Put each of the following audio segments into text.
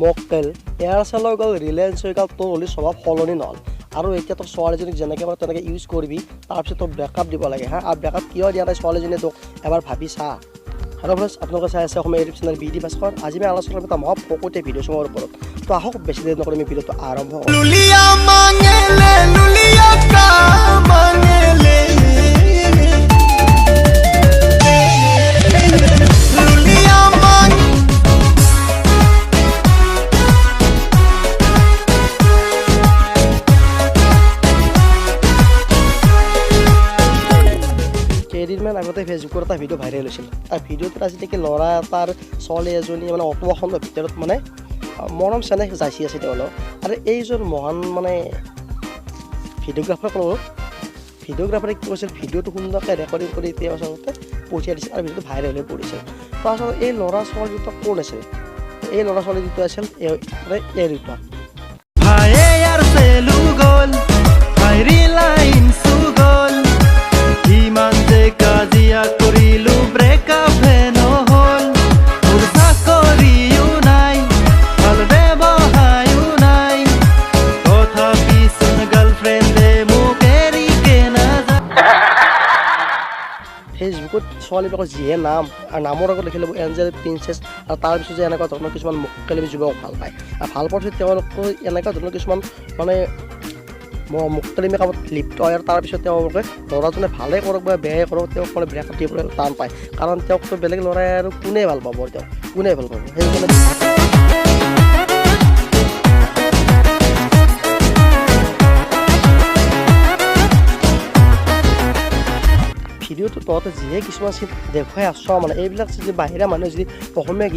মক্কেল এয়াৰচেল হৈ গ'ল ৰিলায়েন্স হৈ গ'ল তোৰ হ'লে স্বভাৱ সলনি নহ'ল আৰু এতিয়া তোৰ ছোৱালীজনীক যেনেকৈ মানে তেনেকৈ ইউজ কৰিবি তাৰপিছত তোৰ ব্ৰেকআপ দিব লাগে হা আৰু ব্ৰেকআপ কিয় দিয়া নাই ছোৱালীজনীয়ে তোক এবাৰ ভাবি চা আৰু ফ্ৰেণ্ডছ আপোনালোকে চাই আছে অসমীয়া ইউটিউব চেনেল বিডি ভাস্কৰ আজি আমি আলোচনা কৰিম এটা মহা ফকতে ভিডিঅ' চোৱাৰ ওপৰত তো আহক বেছি দেৰি নকৰি আমি ভিডিঅ'টো আৰম্ভ কৰোঁ কেইদিনমান আগতে ফেচবুকত এটা ভিডিঅ' ভাইৰেল হৈছিল তাৰ ভিডিঅ'টোত আজিলৈকে ল'ৰা এটাৰ ছোৱালী এজনী মানে অটোখনৰ ভিতৰত মানে মৰম চেনেহ যাচি আছে তেওঁলোক আৰু এইজন মহান মানে ভিডিঅ'গ্ৰাফাৰে কি কৰিছিল ভিডিঅ'টো সুন্দৰকৈ ৰেকৰ্ডিং কৰি এতিয়া আচলতে পঠিয়াই দিছিল আৰু ভিডিঅ'টো ভাইৰেল হৈ পৰিছিল তো আচলতে এই ল'ৰা ছোৱালী দুটা কোন আছিল এই ল'ৰা ছোৱালী দুটা আছিল এই দুটা ইমান যে কাজিয়া কৰিলো ব্ৰেকআপ হে নহ'ল মোৰ চাকৰিও নাই ভাল ব্যৱসায়ো নাই তথাপিচোন গাৰ্লফ্ৰেণ্ডে মোক এৰিকে নাযায় ফেচবুকত ছোৱালীবিলাকৰ যিহে নাম আৰু নামৰ আগত লিখি ল'ব এঞ্জেল প্ৰিন্সেছ আৰু তাৰপিছত যে এনেকুৱা ধৰণৰ কিছুমান মক্কেলী যুৱক ভাল পায় আৰু ভাল পোৱাৰ পিছত তেওঁলোকৰ এনেকুৱা ধৰণৰ কিছুমান মানে মুক্তলিমী কামত লিপ্ত হয় আৰু তাৰপিছত তেওঁলোকে ল'ৰাজনে ভালেই কৰক বা বেয়াই কৰক তেওঁক মানে ব্ৰেকআপ দিবলৈ টান পায় কাৰণ তেওঁকতো বেলেগ ল'ৰাই আৰু কোনে ভাল পাব তেওঁক কোনে ভাল পাব সেইকাৰণে ভিডিঅ'টো তহঁতে যিহে কিছুমান চিন দেখুৱাই আছ মানে এইবিলাক যদি বাহিৰা মানুহে যদি অসমীয়া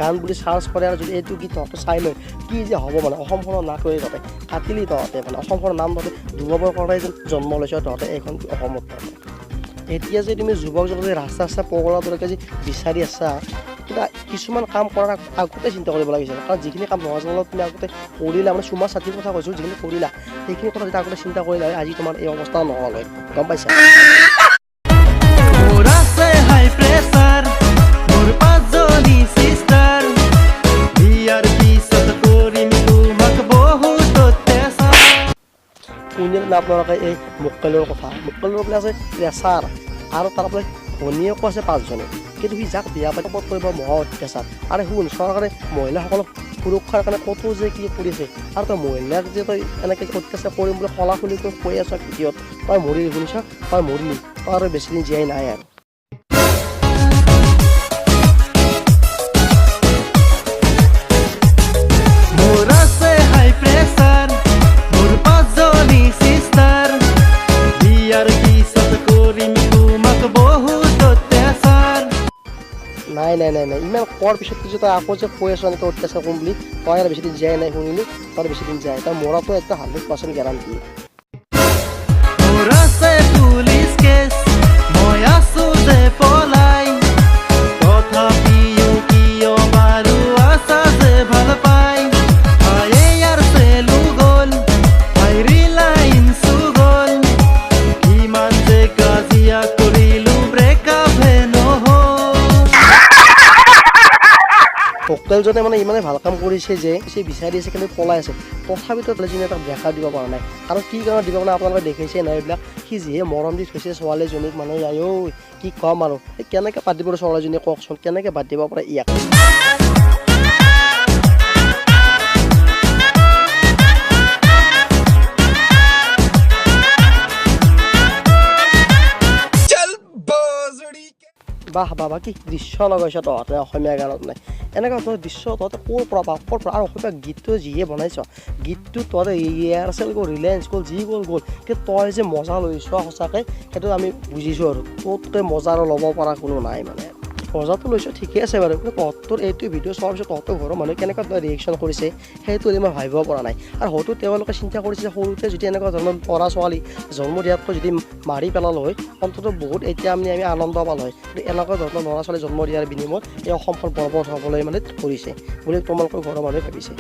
গান বুলি চাৰ্চ কৰে আৰু যদি এইটো গীত তহঁতে চাই লয় কি যে হ'ব মানে অসমখনৰ নাক লৈ তহঁতে কাটিলি তহঁতে মানে অসমখনৰ নাম তহঁতে ডুবাবৰ কাৰণে জন্ম লৈছ তহঁতে এইখন অসমত তহঁতে এতিয়া যে তুমি যুৱকজনক যে ৰাস্তা পগলাৰ দৰে যে বিচাৰি আছা কিন্তু কিছুমান কাম কৰাৰ আগতে চিন্তা কৰিব লাগিছিল কাৰণ যিখিনি কাম নোহোৱা তুমি আগতে কৰিলা মানে চুমা ছাতিৰ কথা কৈছোঁ যিখিনি কৰিলা সেইখিনি কথা যেতিয়া আগতে চিন্তা কৰিলা আজি তোমাৰ এই অৱস্থা নহ'ল হয় গম পাইছা আপোনালোকে এই মক্কেলৰ কথা মক্কেলৰ বোলে আছে প্ৰেছাৰ আৰু তাৰপৰা ভনীয়েকো আছে 5জনী কিন্তু সি যাক বিয়া পাতি কৰিব মহা অত্যাচাৰ আৰু শুন চৰকাৰে মহিলাসকলক সুৰক্ষাৰ কাৰণে কতো যে কি কৰিছে আৰু তই মহিলাক যে তই এনেকৈ অত্যাচাৰ কৰিম বুলি খোলাখুলি কৈ আছ ভিডিঅ'ত তই মৰিলি শুনিছ তই মৰিলি তই আৰু বেছিদিন জীয়াই নাই আৰু নাই ইমান কোৱাৰ পিছত যে তই আকৌ যে কৈ আছ এনেকৈ অত্যাচাৰ কৰিম বুলি তই আৰু বেছিদিন জীয়াই নাই শুনিলি তই বেছিদিন জীয়াই তই মৰাটো একটা 100% গেৰাণ্টি মক্কেলজনে মানে ইমানেই ভাল কাম কৰিছে যে সি বিচাৰি আছে কিন্তু পলাই আছে তথাপিতো ছোৱালীজনীয়ে তাক ব্ৰেকআপ দিব পৰা নাই আৰু কি কাৰণত দিব পৰা আপোনালোকে দেখিছে নাই এইবিলাক সি যিহে মৰম দি থৈছে ছোৱালীজনীক মানে আইও কি ক'ম আৰু কেনেকৈ বাদ দিব ছোৱালীজনীয়ে কওকচোন কেনেকৈ বাদ দিব পাৰে ইয়াক বাহ বাবা কি দৃশ্য লগাইছ তহঁতে অসমীয়া গানত নাই এনেকুৱা তহঁতৰ দৃশ্য তহঁতে ক'ৰ পৰা আৰু অসমীয়া গীতটো যিয়ে বনাইছ গীতটো তহঁতে এয়াৰচেল গ'ল ৰিলায়েন্স গ'ল যি গ'ল কিন্তু তই যে মজা লৈছ সঁচাকৈ সেইটো আমি বুজিছোঁ আৰু তোতকৈ মজা আৰু ল'ব পৰা কোনো নাই মানে মজাটো লৈছোঁ ঠিকে আছে বাৰু কিন্তু তহঁতৰ এইটো ভিডিঅ' চোৱাৰ পিছত তহঁতৰ ঘৰৰ মানুহে কেনেকুৱা ৰিয়েকশ্যন কৰিছে সেইটো মই ভাবিব পৰা নাই আৰু হয়তো তেওঁলোকে চিন্তা কৰিছে সৰুতে যদি এনেকুৱা ধৰণৰ ল'ৰা ছোৱালী জন্ম দিয়াতকৈ যদি মাৰি পেলাল হয় অন্ততঃ বহুত এতিয়া আমি আনন্দ পাল হয় কিন্তু এনেকুৱা ধৰণৰ ল'ৰা ছোৱালী জন্ম দিয়াৰ বিনিময়ত এই অসমখন বৰবাদ হ'বলৈ মানে কৰিছে বুলি তোমালোকৰ ঘৰৰ মানুহে ভাবিছে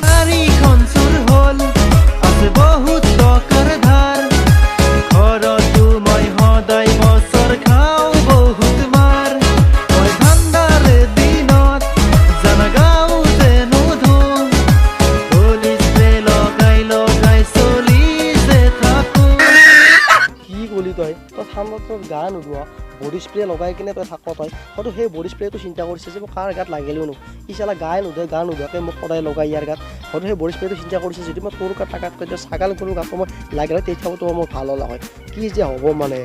তোৰ গা নোধোৱা বডি স্প্ৰে লগাই কিনে তই থাক তই হয়তো সেই বডি স্প্ৰেটো চিন্তা কৰিছে যে মোক কাৰ গাত লাগিলেও নো ই চালা গায়ে নোধোৱে গা নোধোৱাকৈ মোক সদায় লগাই ইয়াৰ গাত হয়তো সেই বডি স্প্ৰেটো চিন্তা কৰিছে যদি মই তোৰ গাত টাকাতকৈ যে ছাগাল গৰুৰ গাত মই লাগিলে তেতিয়াও তোমাৰ মোৰ ভাল হ'লা হয় কি যে হ'ব মানে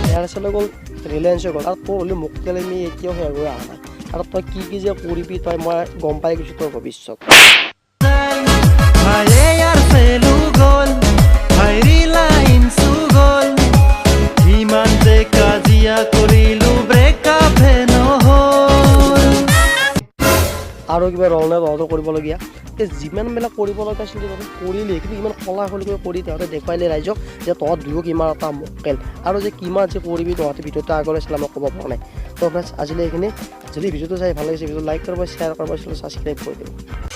এয়াৰচেল গ'ল ৰিলায়েন্স গ'ল আৰু তোৰ হ'লে মোক কেলে মি এতিয়াও হেৰাই অহা নাই আৰু তই কি যে কৰিবি তই মই গম পাই গৈছোঁ তোৰ ভৱিষ্যত আৰু কিবা ৰল নাই তহঁতৰ কৰিবলগীয়া যিমানবিলাক কৰিব লগা আছিল তহঁতে কৰিলে কিন্তু ইমান কলা কলিকৈ কৰি তহঁতে দেখুৱাইলে ৰাইজক যে তহঁত দুয়ো কিমান এটা মক্কেল আৰু যে কিমান যে কৰিবি তহঁতে ভিডিঅ'টো আগলৈ আছিলে মই ক'ব পৰা নাই তো ফ্ৰেণ্ডছ আজিলৈ এইখিনি যদি ভিডিঅ'টো চাই ভাল লাগিছে ভিডিঅ'টো লাইক কৰিব শ্বেয়াৰ কৰিব ছাবস্ক্ৰাইব কৰি দিব